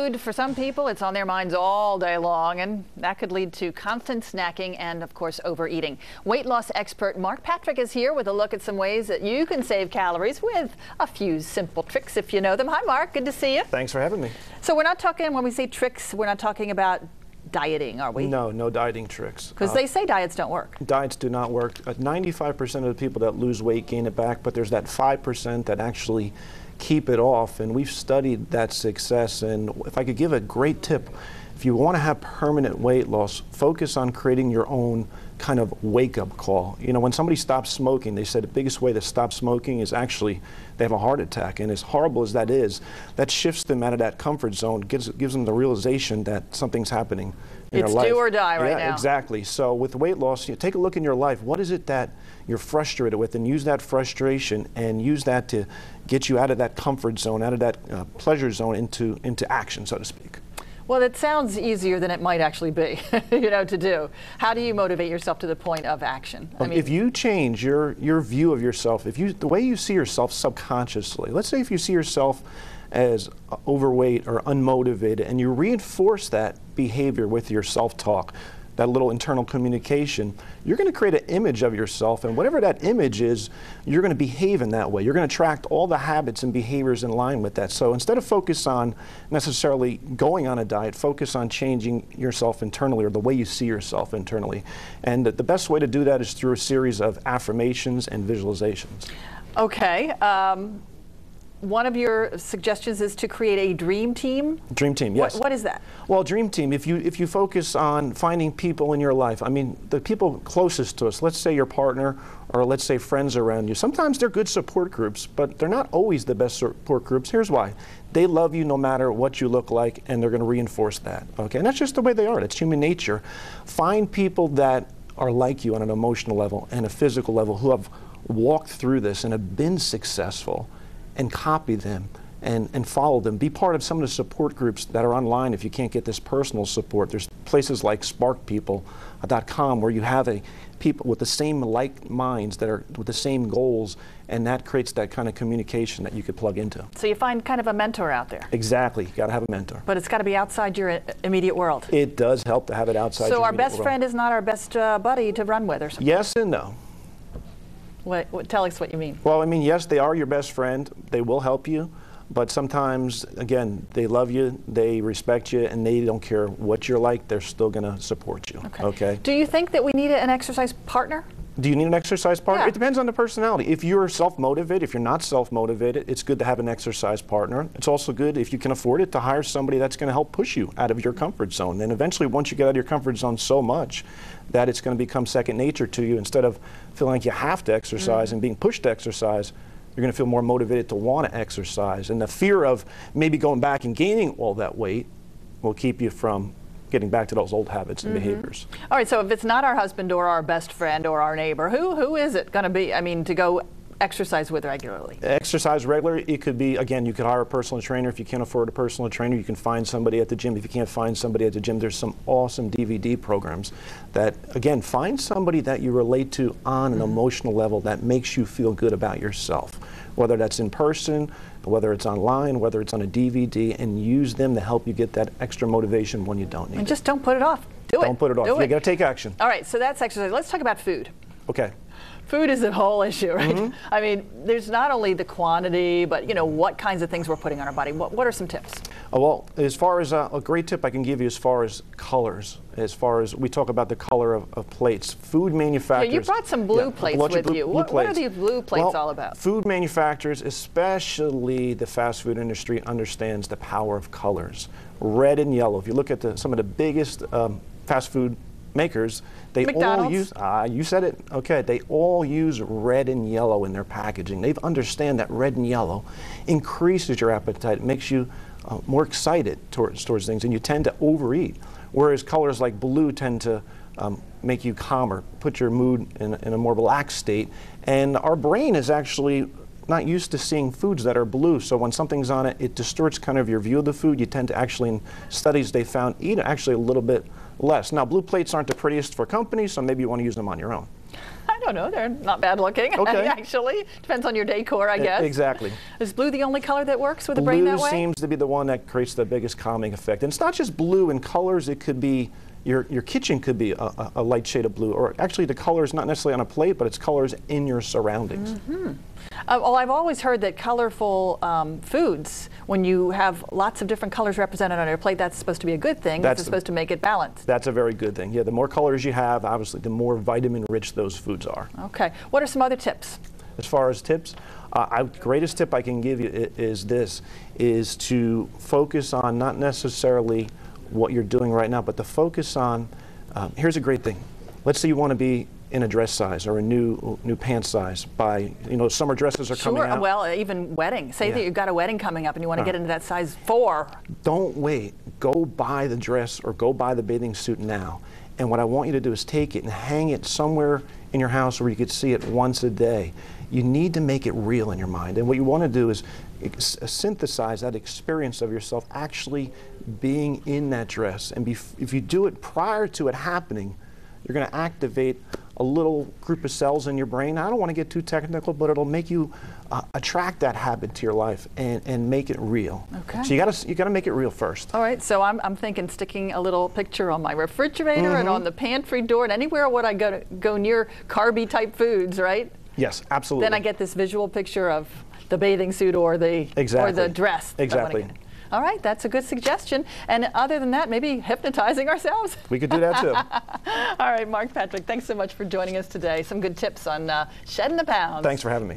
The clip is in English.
Food, for some people, it's on their minds all day long, and that could lead to constant snacking and, of course, overeating. Weight loss expert Mark Patrick is here with a look at some ways that you can save calories with a few simple tricks if you know them. Hi, Mark. Good to see you. Thanks for having me. So we're not talking, when we say tricks, we're not talking about dieting, are we? No, no dieting tricks. Because they say diets don't work. Diets do not work. 95% of the people that lose weight gain it back, but there's that 5% that actually keep it off, and we've studied that success. And if I could give a great tip, if you want to have permanent weight loss, focus on creating your own kind of wake-up call. You know, when somebody stops smoking, they said the biggest way to stop smoking is actually they have a heart attack, and as horrible as that is, that shifts them out of that comfort zone, gives them the realization that something's happening in their life. It's do or die right now. Yeah, exactly. So with weight loss, take a look in your life. What is it that you're frustrated with, and use that frustration and use that to get you out of that comfort zone, out of that pleasure zone into action, so to speak. Well, it sounds easier than it might actually be, you know, to do. How do you motivate yourself to the point of action? I mean, if you change your view of yourself, the way you see yourself subconsciously, let's say if you see yourself as overweight or unmotivated, and you reinforce that behavior with your self-talk, that little internal communication, you're going to create an image of yourself, and whatever that image is, you're going to behave in that way. You're going to attract all the habits and behaviors in line with that. So instead of focus on necessarily going on a diet, focus on changing yourself internally, or the way you see yourself internally. And the best way to do that is through a series of affirmations and visualizations. Okay. One of your suggestions is to create a dream team? Dream team, yes. What is that? Well, dream team, if you focus on finding people in your life, I mean, the people closest to us, let's say your partner, or let's say friends around you, sometimes they're good support groups, but they're not always the best support groups. Here's why. They love you no matter what you look like, and they're going to reinforce that, okay? And that's just the way they are. That's human nature. Find people that are like you on an emotional level and a physical level, who have walked through this and have been successful, and copy them and follow them. Be part of some of the support groups that are online if you can't get this personal support. There's places like sparkpeople.com where you have people with the same like minds that are with the same goals, and that creates that kind of communication that you could plug into. So you find kind of a mentor out there. Exactly. You got to have a mentor. But it's got to be outside your immediate world. It does help to have it outside your So our immediate best world. friend is not our best buddy to run with or something? Yes and no. Tell us what you mean. Well, I mean, yes, they are your best friend. They will help you. But sometimes, again, they love you, they respect you, and they don't care what you're like. They're still going to support you. Okay. Do you think that we need an exercise partner? Do you need an exercise partner? Yeah. It depends on the personality. If you're self-motivated, if you're not self-motivated, it's good to have an exercise partner. It's also good, if you can afford it, to hire somebody that's going to help push you out of your comfort zone. And eventually, once you get out of your comfort zone so much that it's going to become second nature to you, instead of feeling like you have to exercise and being pushed to exercise, you're going to feel more motivated to want to exercise. And the fear of maybe going back and gaining all that weight will keep you from getting back to those old habits and behaviors. All right, so if it's not our husband or our best friend or our neighbor, who is it going to be, I mean, to go exercise with regularly? Exercise regularly, it could be, again, you could hire a personal trainer. If you can't afford a personal trainer, you can find somebody at the gym. If you can't find somebody at the gym, there's some awesome DVD programs that, again, find somebody that you relate to on an emotional level that makes you feel good about yourself. Whether that's in person, whether it's online, whether it's on a DVD, and use them to help you get that extra motivation when you don't need it. And just don't put it off. Do it. Don't put it off. You got to take action. All right, so that's exercise. Let's talk about food. Okay. Food is a whole issue, right? I mean, there's not only the quantity, but, you know, what kinds of things we're putting on our body. What are some tips? Well, as far as a great tip I can give you as far as colors, as far as we talk about the color of plates, food manufacturers. Yeah, you brought some blue plates with you. What are these blue plates all about? Food manufacturers, especially the fast food industry, understands the power of colors. Red and yellow. If you look at some of the biggest fast food makers, they all use, you said it, okay, they all use red and yellow in their packaging. They understand that red and yellow increases your appetite. It makes you more excited towards things, and you tend to overeat. Whereas colors like blue tend to make you calmer, put your mood in a more relaxed state. And our brain is actually not used to seeing foods that are blue, so when something's on it, it distorts kind of your view of the food. You tend to actually, in studies they found, eat actually a little bit less. Now, blue plates aren't the prettiest for companies, so maybe you want to use them on your own. I No, no, they're not bad looking. Okay. Actually, depends on your decor, I guess. Exactly. Is blue the only color that works with the brain that way? Blue seems to be the one that creates the biggest calming effect. And it's not just blue in colors. It could be your kitchen could be a light shade of blue, or actually the color is not necessarily on a plate, but it's colors in your surroundings. Mm-hmm. Well, I've always heard that colorful foods, when you have lots of different colors represented on your plate, that's supposed to be a good thing. It's supposed to make it balanced. That's a very good thing. Yeah, the more colors you have, obviously, the more vitamin-rich those foods are. Okay. What are some other tips? As far as tips, greatest tip I can give you is to focus on not necessarily what you're doing right now, but to focus on, here's a great thing. Let's say you want to be in a dress size or a new pants size by, summer dresses are coming out. Sure, well, even wedding. Say that you've got a wedding coming up and you want to get into that size 4. Don't wait. Go buy the dress or go buy the bathing suit now. And what I want you to do is take it and hang it somewhere in your house where you could see it once a day. You need to make it real in your mind. And what you want to do is synthesize that experience of yourself actually being in that dress. And if you do it prior to it happening, you're going to activate a little group of cells in your brain. I don't want to get too technical, but it'll make you attract that habit to your life and make it real. Okay. So you gotta make it real first. All right. So I'm thinking sticking a little picture on my refrigerator and on the pantry door and anywhere would I go near carby type foods, right? Yes, absolutely. Then I get this visual picture of the bathing suit or the dress. Exactly. All right, that's a good suggestion. And other than that, maybe hypnotizing ourselves. We could do that too. All right, Mark Patrick, thanks so much for joining us today. Some good tips on shedding the pounds. Thanks for having me.